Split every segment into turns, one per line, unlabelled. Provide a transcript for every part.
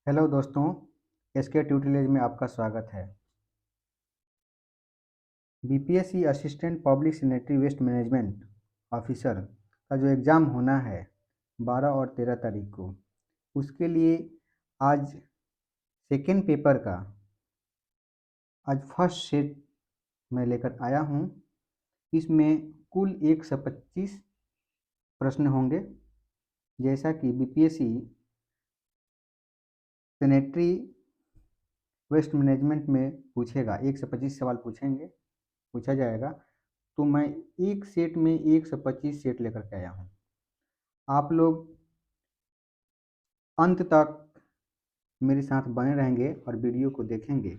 Hello दोस्तों, SK tutorial में आपका स्वागत है। BPSC assistant public sanitary waste management officer का जो एग्ज़ाम होना है 12 और 13 तारीख को, उसके लिए आज सेकेंड पेपर का आज फर्स्ट सेट मैं लेकर आया हूँ। इसमें कुल 125 प्रश्न होंगे। जैसा कि बीपीएससी सैनिटरी वेस्ट मैनेजमेंट में पूछेगा, 125 सवाल पूछा जाएगा, तो मैं एक सेट में 125 सेट लेकर के आया हूँ। आप लोग अंत तक मेरे साथ बने रहेंगे और वीडियो को देखेंगे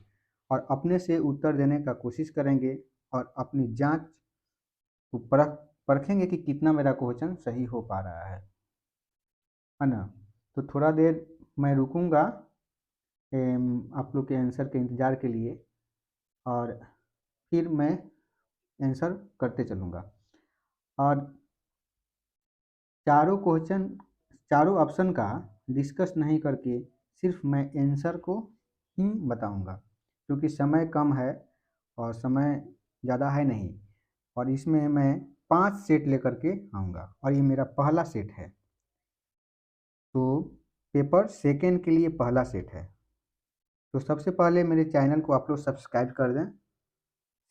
और अपने से उत्तर देने का कोशिश करेंगे और अपनी जांच को परखेंगे कि कितना मेरा क्वेश्चन सही हो पा रहा है ना। तो थोड़ा देर मैं रुकूंगा आप लोग के आंसर के इंतज़ार के लिए और फिर मैं आंसर करते चलूँगा। और चारों ऑप्शन का डिस्कस नहीं करके सिर्फ मैं आंसर को ही बताऊंगा, क्योंकि समय कम है और समय ज़्यादा है नहीं, और इसमें मैं 5 सेट लेकर के आऊँगा और ये मेरा पहला सेट है। तो पेपर सेकेंड के लिए पहला सेट है। तो सबसे पहले मेरे चैनल को आप लोग सब्सक्राइब कर दें,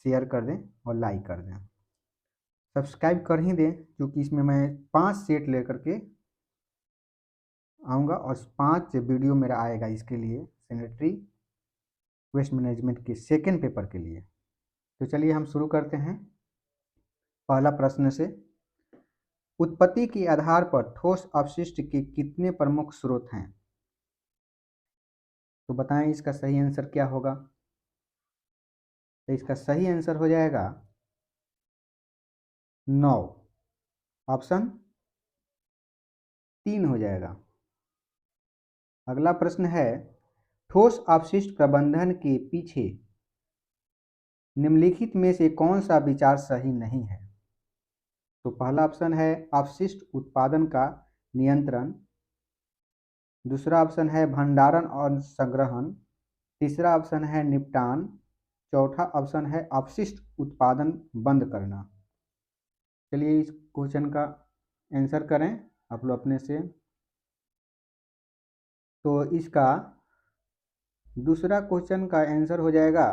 शेयर कर दें और लाइक कर दें। सब्सक्राइब कर ही दें, क्योंकि इसमें मैं 5 सेट लेकर के आऊँगा और 5 वीडियो मेरा आएगा इसके लिए, सैनिटरी वेस्ट मैनेजमेंट के सेकेंड पेपर के लिए। तो चलिए हम शुरू करते हैं पहला प्रश्न से। उत्पत्ति के आधार पर ठोस अपशिष्ट के कितने प्रमुख स्रोत हैं? तो बताएं इसका सही आंसर क्या होगा। तो इसका सही आंसर हो जाएगा 9, ऑप्शन 3 हो जाएगा। अगला प्रश्न है, ठोस अपशिष्ट प्रबंधन के पीछे निम्नलिखित में से कौन सा विचार सही नहीं है? तो पहला ऑप्शन है अपशिष्ट उत्पादन का नियंत्रण, दूसरा ऑप्शन है भंडारण और संग्रहण, तीसरा ऑप्शन है निपटान, चौथा ऑप्शन है अपशिष्ट उत्पादन बंद करना। चलिए इस क्वेश्चन का आंसर करें आप लोग अपने से। तो इसका दूसरा क्वेश्चन का आंसर हो जाएगा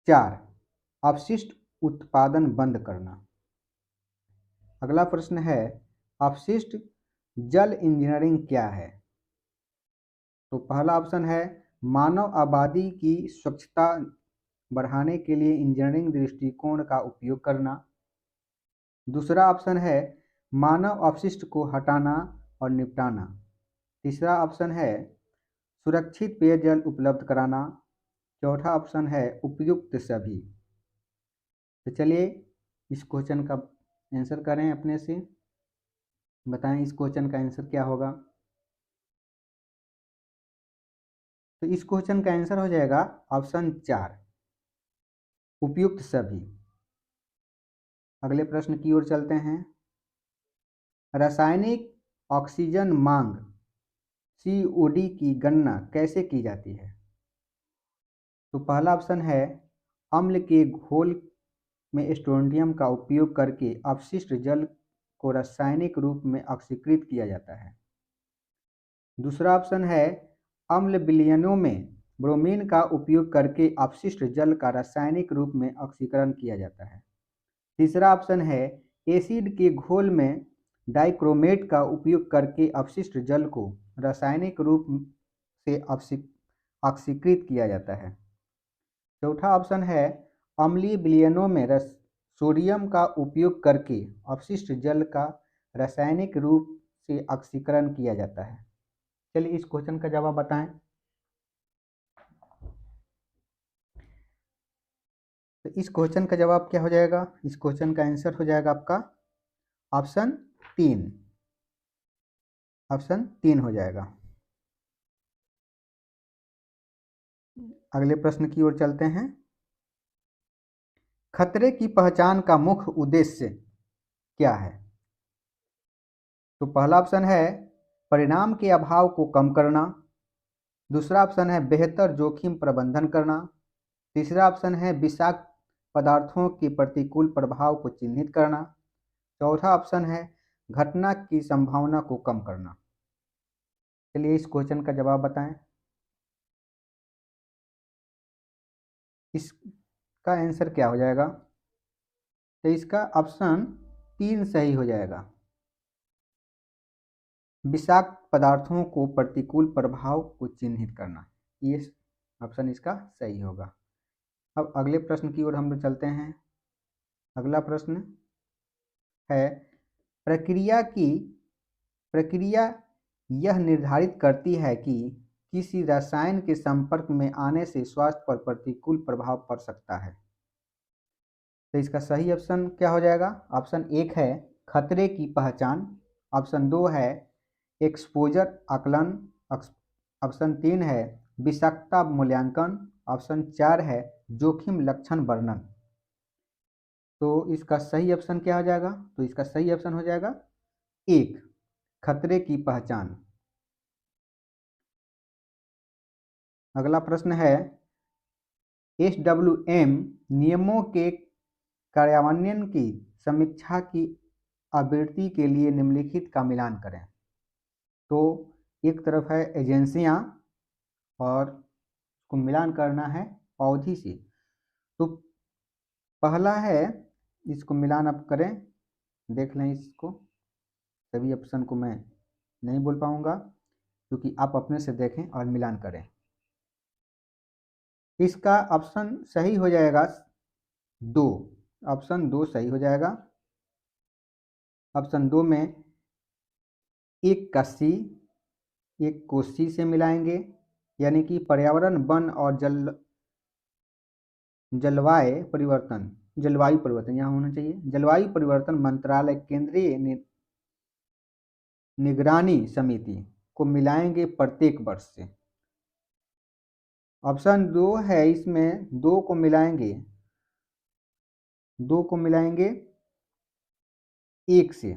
4, अपशिष्ट उत्पादन बंद करना। अगला प्रश्न है, अपशिष्ट जल इंजीनियरिंग क्या है? तो पहला ऑप्शन है मानव आबादी की स्वच्छता बढ़ाने के लिए इंजीनियरिंग दृष्टिकोण का उपयोग करना, दूसरा ऑप्शन है मानव अपशिष्ट को हटाना और निपटाना, तीसरा ऑप्शन है सुरक्षित पेयजल उपलब्ध कराना, चौथा ऑप्शन है उपयुक्त सभी। तो चलिए इस क्वेश्चन का आंसर करें अपने से, बताएं इस क्वेश्चन का आंसर क्या होगा। तो इस क्वेश्चन का आंसर हो जाएगा ऑप्शन 4, उपयुक्त सभी। अगले प्रश्न की ओर चलते हैं। रासायनिक ऑक्सीजन मांग COD की गणना कैसे की जाती है? तो पहला ऑप्शन है अम्ल के घोल में स्ट्रोंडियम का उपयोग करके अपशिष्ट जल को रासायनिक रूप में ऑक्सीकृत किया जाता है, दूसरा ऑप्शन है अम्ल विलयनों में ब्रोमीन का उपयोग करके अपशिष्ट जल का रासायनिक रूप में ऑक्सीकरण किया जाता है, तीसरा ऑप्शन है एसिड के घोल में डाइक्रोमेट का उपयोग करके अपशिष्ट जल को रासायनिक रूप से ऑक्सीकृत किया जाता है, चौथा ऑप्शन है अम्लीय विलयनों में सोडियम का उपयोग करके अपशिष्ट जल का रासायनिक रूप से ऑक्सीकरण किया जाता है। चलिए इस क्वेश्चन का जवाब बताएं। तो इस क्वेश्चन का जवाब क्या हो जाएगा? इस क्वेश्चन का आंसर हो जाएगा आपका ऑप्शन 3, ऑप्शन 3 हो जाएगा। अगले प्रश्न की ओर चलते हैं। खतरे की पहचान का मुख्य उद्देश्य क्या है? तो पहला ऑप्शन है परिणाम के अभाव को कम करना। दूसरा ऑप्शन है बेहतर जोखिम प्रबंधन करना। तीसरा ऑप्शन है विषाक्त पदार्थों के प्रतिकूल प्रभाव को चिन्हित करना। चौथा ऑप्शन है घटना की संभावना को कम करना। चलिए इस क्वेश्चन का जवाब बताएं। इसका आंसर क्या हो जाएगा? तो इसका ऑप्शन 3 सही हो जाएगा। विषाक्त पदार्थों को प्रतिकूल प्रभाव को चिन्हित करना, ये ऑप्शन इसका सही होगा। अब अगले प्रश्न की ओर हम लोग चलते हैं। अगला प्रश्न है प्रक्रिया यह निर्धारित करती है कि किसी रसायन के संपर्क में आने से स्वास्थ्य पर प्रतिकूल प्रभाव पड़ सकता है। तो इसका सही ऑप्शन क्या हो जाएगा? ऑप्शन 1 है खतरे की पहचान। ऑप्शन 2 है एक्सपोजर आकलन। ऑप्शन 3 है विषाक्तता मूल्यांकन। ऑप्शन 4 है जोखिम लक्षण वर्णन। तो इसका सही ऑप्शन क्या हो जाएगा? तो इसका सही ऑप्शन हो जाएगा 1 खतरे की पहचान। अगला प्रश्न है SWM नियमों के कार्यान्वयन की समीक्षा की आवृत्ति के लिए निम्नलिखित का मिलान करें। तो एक तरफ है एजेंसियां और उसको मिलान करना है अवधि से। तो पहला है, इसको मिलान आप करें, देख लें इसको। सभी ऑप्शन को मैं नहीं बोल पाऊंगा क्योंकि आप अपने से देखें और मिलान करें। इसका ऑप्शन सही हो जाएगा 2। ऑप्शन 2 सही हो जाएगा। ऑप्शन 2 में एक का सी, एक को सी से मिलाएंगे, यानी कि पर्यावरण वन और जलवायु परिवर्तन यहाँ होना चाहिए। जलवायु परिवर्तन मंत्रालय केंद्रीय निगरानी समिति को मिलाएंगे प्रत्येक वर्ष से। ऑप्शन 2 है, इसमें 2 को मिलाएंगे 1 से।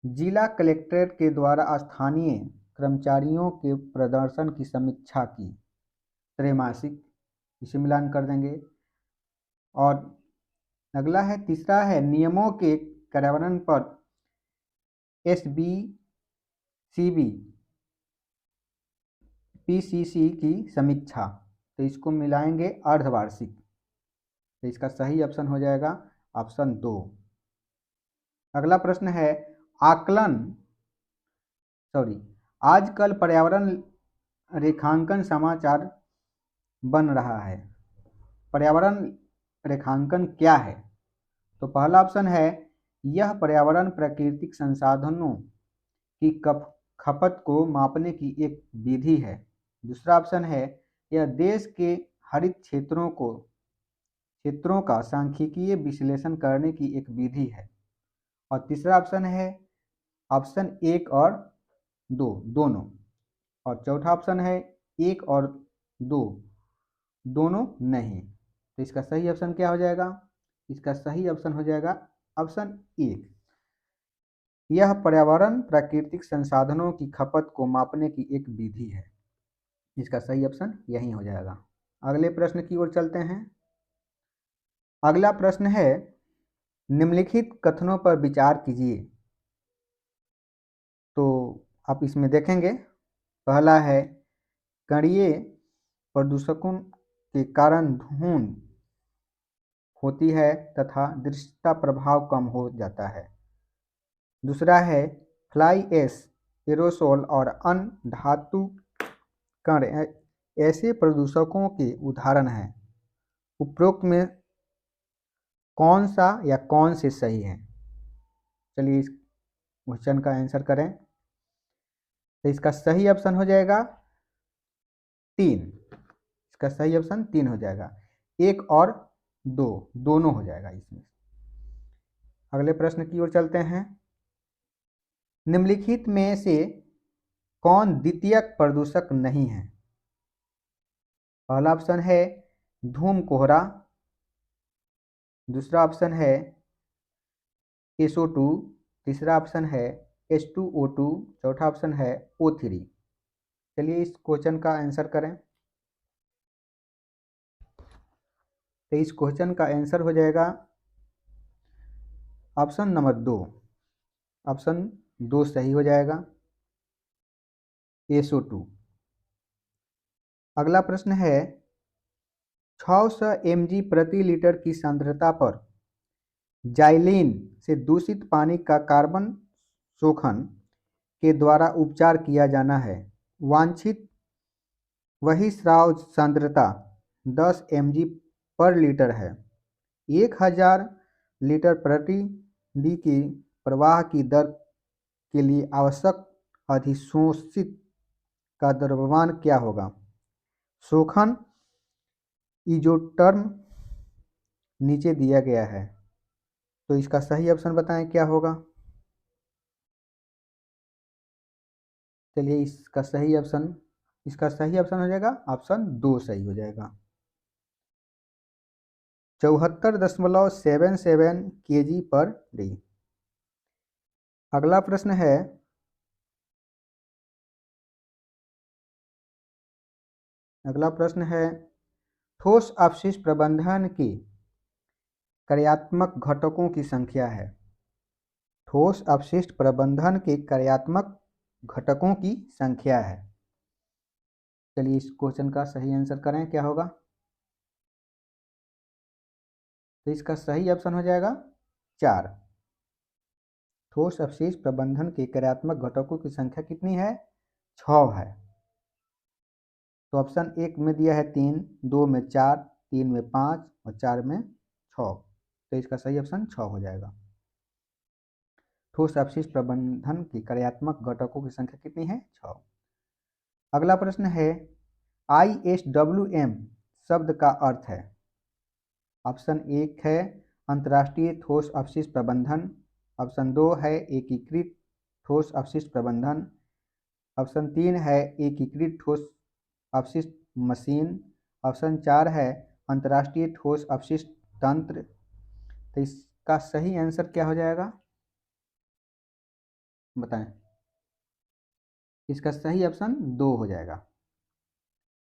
जिला कलेक्ट्रेट के द्वारा स्थानीय कर्मचारियों के प्रदर्शन की समीक्षा की त्रैमासिक, इसे मिलान कर देंगे। और अगला है, तीसरा है नियमों के कार्यान्वयन पर SBCB PCC की समीक्षा, तो इसको मिलाएंगे अर्धवार्षिक। तो इसका सही ऑप्शन हो जाएगा ऑप्शन 2। अगला प्रश्न है आजकल पर्यावरण रेखांकन समाचार बन रहा है। पर्यावरण रेखांकन क्या है? तो पहला ऑप्शन है यह पर्यावरण प्राकृतिक संसाधनों की खपत को मापने की एक विधि है। दूसरा ऑप्शन है यह देश के हरित क्षेत्रों का सांख्यिकीय विश्लेषण करने की एक विधि है। और तीसरा ऑप्शन है ऑप्शन 1 और 2 दोनों। और चौथा ऑप्शन है 1 और 2 दोनों नहीं। तो इसका सही ऑप्शन क्या हो जाएगा? इसका सही ऑप्शन हो जाएगा ऑप्शन 1, यह पर्यावरण प्राकृतिक संसाधनों की खपत को मापने की एक विधि है। इसका सही ऑप्शन यही हो जाएगा। अगले प्रश्न की ओर चलते हैं। अगला प्रश्न है निम्नलिखित कथनों पर विचार कीजिए। तो आप इसमें देखेंगे, पहला है कणीय प्रदूषकों के कारण धुंध होती है तथा दृश्यता प्रभाव कम हो जाता है। दूसरा है फ्लाई ऐश, एरोसोल और अन्य धातु कण ऐसे प्रदूषकों के उदाहरण हैं। उपरोक्त में कौन सा या कौन से सही हैं? चलिए इस क्वेश्चन का आंसर करें। तो इसका सही ऑप्शन हो जाएगा 3। इसका सही ऑप्शन 3 हो जाएगा। 1 और 2 दोनों हो जाएगा इसमें। अगले प्रश्न की ओर चलते हैं। निम्नलिखित में से कौन द्वितीयक प्रदूषक नहीं है? पहला ऑप्शन है धूम कोहरा। दूसरा ऑप्शन है SO2। तीसरा ऑप्शन है H2O2, चौथा ऑप्शन है O3। चलिए इस क्वेश्चन का आंसर करें। तो इस क्वेश्चन का आंसर हो जाएगा ऑप्शन नंबर 2। ऑप्शन 2 सही हो जाएगा, SO2। अगला प्रश्न है 600 mg प्रति लीटर की सांद्रता पर जाइलीन से दूषित पानी का कार्बन शोषण के द्वारा उपचार किया जाना है। वांछित वही स्राव सांद्रता 10 mg पर लीटर है। 1000 लीटर प्रति डी की प्रवाह की दर के लिए आवश्यक अधिशोषित का द्रव्यमान क्या होगा? शोषण इजोटर्म नीचे दिया गया है, तो इसका सही ऑप्शन बताएं क्या होगा। चलिए इसका सही ऑप्शन हो जाएगा ऑप्शन 2 सही हो जाएगा, 74.77 kg पर डी। अगला प्रश्न है ठोस अपशिष्ट प्रबंधन की कार्यात्मक घटकों की संख्या है। ठोस अपशिष्ट प्रबंधन के कार्यात्मक घटकों की संख्या है। चलिए इस क्वेश्चन का सही आंसर करें क्या होगा। तो इसका सही ऑप्शन हो जाएगा 4। ठोस अपशिष्ट प्रबंधन के कार्यात्मक घटकों की संख्या कितनी है? 6 है। तो ऑप्शन 1 में दिया है 3, 2 में 4, 3 में 5 और 4 में 6। तो इसका सही ऑप्शन 6 हो जाएगा। ठोस अपशिष्ट प्रबंधन की कार्यात्मक घटकों की संख्या कितनी है? 6। अगला प्रश्न है ISWM शब्द का अर्थ है। ऑप्शन 1 है अंतर्राष्ट्रीय ठोस अपशिष्ट प्रबंधन, ऑप्शन 2 है एकीकृत ठोस अपशिष्ट प्रबंधन, ऑप्शन 3 है एकीकृत ठोस अपशिष्ट मशीन, ऑप्शन 4 है अंतर्राष्ट्रीय ठोस अपशिष्ट तंत्र। तो इसका सही आंसर क्या हो जाएगा बताएं। इसका सही ऑप्शन 2 हो जाएगा,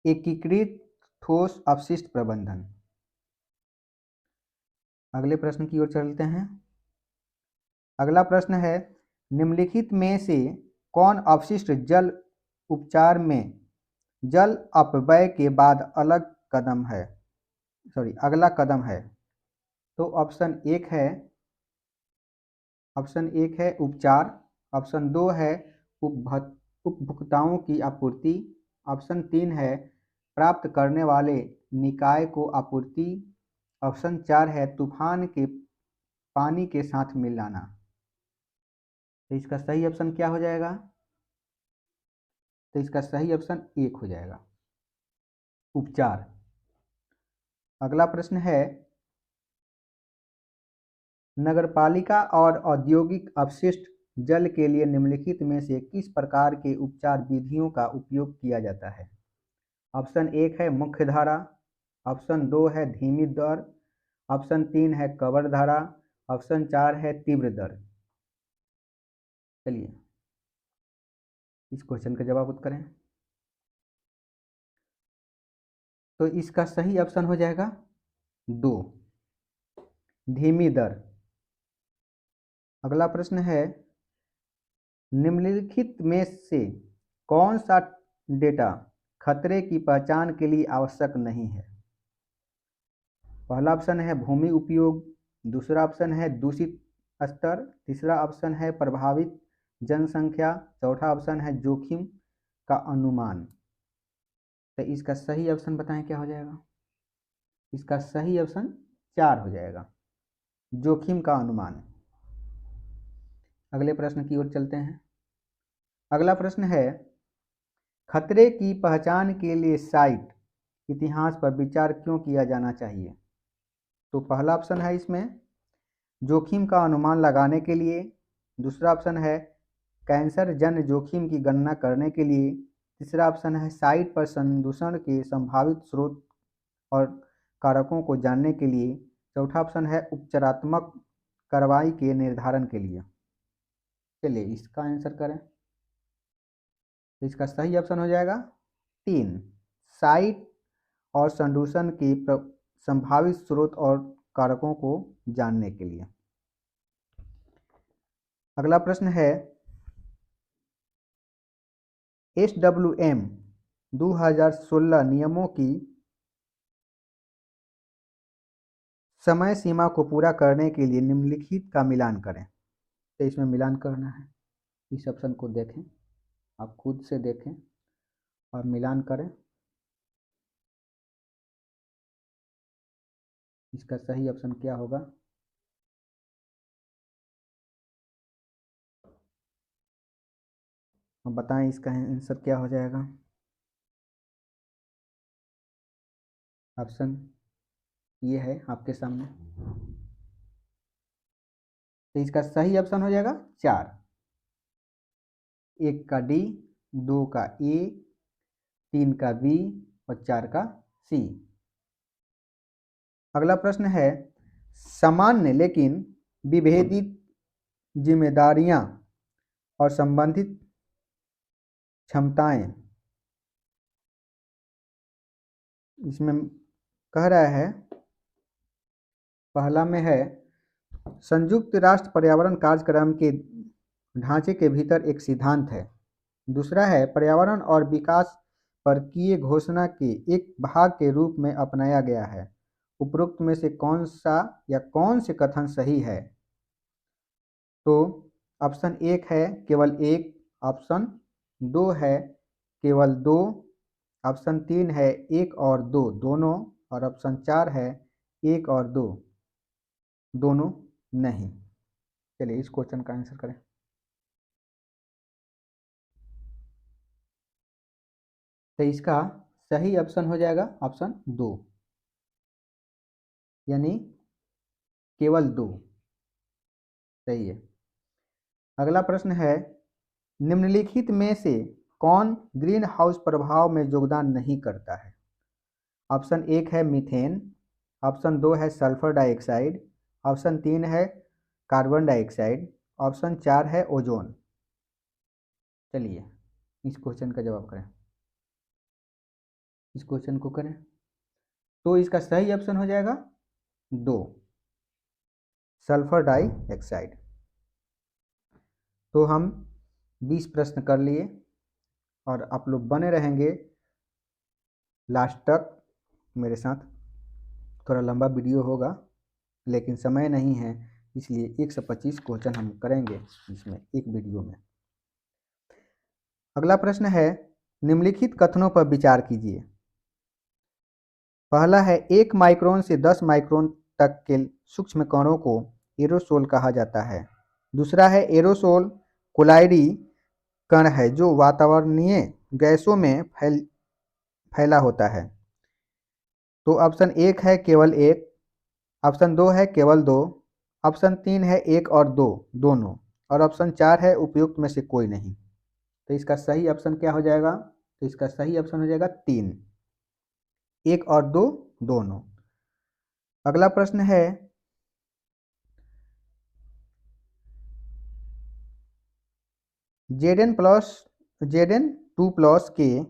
एकीकृत ठोस अपशिष्ट प्रबंधन। अगले प्रश्न की ओर चलते हैं। अगला प्रश्न है निम्नलिखित में से कौन अपशिष्ट जल उपचार में जल अपव्यय के बाद अगला कदम है? तो ऑप्शन 1 है उपचार, ऑप्शन 2 है उपभोक्ताओं की आपूर्ति, ऑप्शन 3 है प्राप्त करने वाले निकाय को आपूर्ति, ऑप्शन 4 है तूफान के पानी के साथ मिलाना। तो इसका सही ऑप्शन क्या हो जाएगा? तो इसका सही ऑप्शन 1 हो जाएगा, उपचार। अगला प्रश्न है नगरपालिका और औद्योगिक अपशिष्ट जल के लिए निम्नलिखित में से किस प्रकार के उपचार विधियों का उपयोग किया जाता है? ऑप्शन 1 है मुख्य धारा, ऑप्शन 2 है धीमी दर, ऑप्शन 3 है कवर धारा, ऑप्शन 4 है तीव्र दर। चलिए इस क्वेश्चन का जवाब उत्तर करें। तो इसका सही ऑप्शन हो जाएगा 2, धीमी दर। अगला प्रश्न है निम्नलिखित में से कौन सा डेटा खतरे की पहचान के लिए आवश्यक नहीं है? पहला ऑप्शन है भूमि उपयोग, दूसरा ऑप्शन है दूषित स्तर, तीसरा ऑप्शन है प्रभावित जनसंख्या, चौथा ऑप्शन है जोखिम का अनुमान। तो इसका सही ऑप्शन बताएं क्या हो जाएगा। इसका सही ऑप्शन 4 हो जाएगा, जोखिम का अनुमान। अगले प्रश्न की ओर चलते हैं। अगला प्रश्न है खतरे की पहचान के लिए साइट इतिहास पर विचार क्यों किया जाना चाहिए? तो पहला ऑप्शन है इसमें जोखिम का अनुमान लगाने के लिए, दूसरा ऑप्शन है कैंसर जन्य जोखिम की गणना करने के लिए, तीसरा ऑप्शन है साइट पर संदूषण के संभावित स्रोत और कारकों को जानने के लिए, चौथा ऑप्शन है उपचारात्मक कार्रवाई के निर्धारण के लिए। चलिए इसका आंसर करें। तो इसका सही ऑप्शन हो जाएगा 3, साइट और संदूषण की संभावित स्रोत और कारकों को जानने के लिए। अगला प्रश्न है SWM 2016 नियमों की समय सीमा को पूरा करने के लिए निम्नलिखित का मिलान करें। तो इसमें मिलान करना है, इस ऑप्शन को देखें, आप खुद से देखें और मिलान करें। इसका सही ऑप्शन क्या होगा? अब बताएं इसका आंसर क्या हो जाएगा। ऑप्शन ये है आपके सामने। तो इसका सही ऑप्शन हो जाएगा 4, 1 का डी, 2 का ए, 3 का बी और 4 का सी। अगला प्रश्न है सामान्य लेकिन विभेदित जिम्मेदारियां और संबंधित क्षमताएं। इसमें कह रहा है, पहला में है संयुक्त राष्ट्र पर्यावरण कार्यक्रम के ढांचे के भीतर एक सिद्धांत है। दूसरा है पर्यावरण और विकास पर किए घोषणा के एक भाग के रूप में अपनाया गया है। उपरोक्त में से कौन सा या कौन से कथन सही है? तो ऑप्शन 1 है केवल एक, ऑप्शन 2 है केवल 2, ऑप्शन 3 है 1 और 2 दोनों, और ऑप्शन 4 है 1 और 2 दोनों नहीं। चलिए इस क्वेश्चन का आंसर करें। तो इसका सही ऑप्शन हो जाएगा ऑप्शन 2, यानी केवल 2 सही है। अगला प्रश्न है निम्नलिखित में से कौन ग्रीन हाउस प्रभाव में योगदान नहीं करता है? ऑप्शन 1 है मीथेन, ऑप्शन 2 है सल्फर डाइऑक्साइड, ऑप्शन 3 है कार्बन डाइऑक्साइड, ऑप्शन 4 है ओजोन। चलिए इस क्वेश्चन का जवाब करें, इस क्वेश्चन को करें। तो इसका सही ऑप्शन हो जाएगा 2, सल्फर डाइऑक्साइड। तो हम 20 प्रश्न कर लिए और आप लोग बने रहेंगे लास्ट तक मेरे साथ। थोड़ा लंबा वीडियो होगा लेकिन समय नहीं है, इसलिए 125 क्वेश्चन हम करेंगे इसमें एक वीडियो में। अगला प्रश्न है निम्नलिखित कथनों पर विचार कीजिए। पहला है 1 माइक्रोन से 10 माइक्रोन तक के सूक्ष्म कणों को एरोसोल कहा जाता है। दूसरा है एरोसोल कोलाइडी कण है जो वातावरणीय गैसों में फैला होता है। तो ऑप्शन 1 है केवल 1, ऑप्शन 2 है केवल 2, ऑप्शन 3 है 1 और 2 दोनों, और ऑप्शन 4 है उपयुक्त में से कोई नहीं। तो इसका सही ऑप्शन क्या हो जाएगा? तो इसका सही ऑप्शन हो जाएगा 3, 1 और 2 दोनों। अगला प्रश्न है Zn2+ के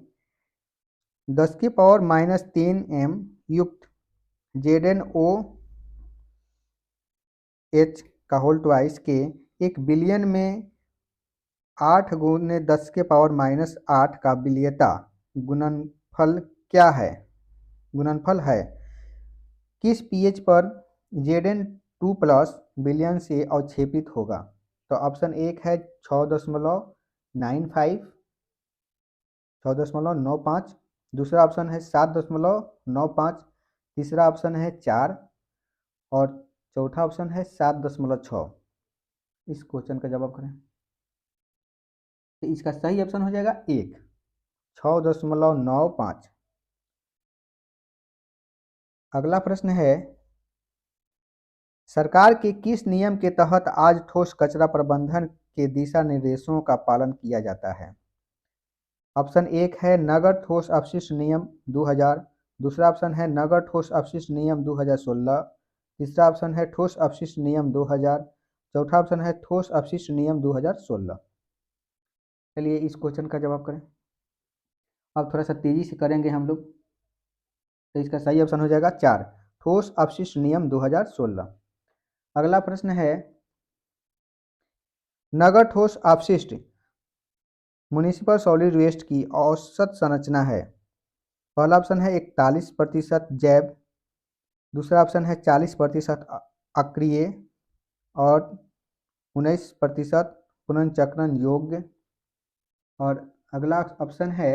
10⁻³ m युक्त ZnOH का होल ट्वाइस के 1 बिलियन में 8 × 10⁻⁸ का बिलियता गुणनफल क्या है? गुणनफल है किस pH पर Zn2+ बिलियन से अवक्षेपित होगा? तो ऑप्शन 1 है 6.95, 6.95, दूसरा ऑप्शन है 7.95, तीसरा ऑप्शन है 4 और चौथा ऑप्शन है 7.6। इस क्वेश्चन का जवाब करें। तो इसका सही ऑप्शन हो जाएगा 1, 6.95। अगला प्रश्न है सरकार के किस नियम के तहत आज ठोस कचरा प्रबंधन के दिशा निर्देशों का पालन किया जाता है? ऑप्शन 1 है नगर ठोस अपशिष्ट नियम 2000, दूसरा ऑप्शन है नगर ठोस अपशिष्ट नियम 2016, तीसरा ऑप्शन है ठोस अपशिष्ट नियम 2000, चौथा ऑप्शन है ठोस अपशिष्ट नियम 2016। चलिए इस क्वेश्चन का जवाब करें। अब थोड़ा सा तेजी से करेंगे हम लोग, तो इसका सही ऑप्शन हो जाएगा 4, ठोस अपशिष्ट नियम 2016। अगला प्रश्न है, नगर ठोस अपशिष्ट म्युनिसिपल सॉलिड वेस्ट की औसत संरचना है। पहला ऑप्शन है 41% जैव, दूसरा ऑप्शन है 40% अक्रिय और 19% पुनर्चक्रण योग्य, और अगला ऑप्शन है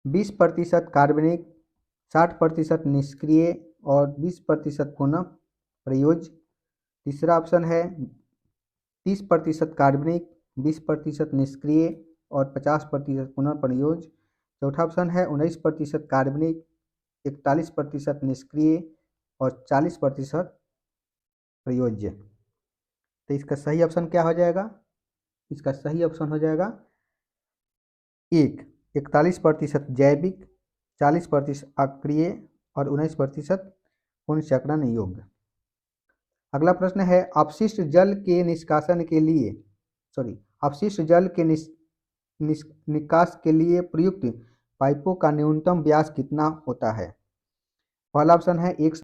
20% कार्बनिक, 60% निष्क्रिय और 20% पुनः प्रयोज्य। तीसरा ऑप्शन है 30% कार्बनिक, 20% निष्क्रिय और 50% पुनः प्रयोज्य। चौथा ऑप्शन है 19% कार्बनिक, 41% निष्क्रिय और 40% प्रयोज्य। तो इसका सही ऑप्शन क्या हो जाएगा? इसका सही ऑप्शन हो जाएगा 41% जैविक, 40% अक्रिय और 19% पुनर्चक्रण योग्य। अगला प्रश्न है, अपशिष्ट जल के निष्कासन के लिए अपशिष्ट जल के निकास के लिए प्रयुक्त पाइपों का न्यूनतम व्यास कितना होता है? पहला ऑप्शन है 1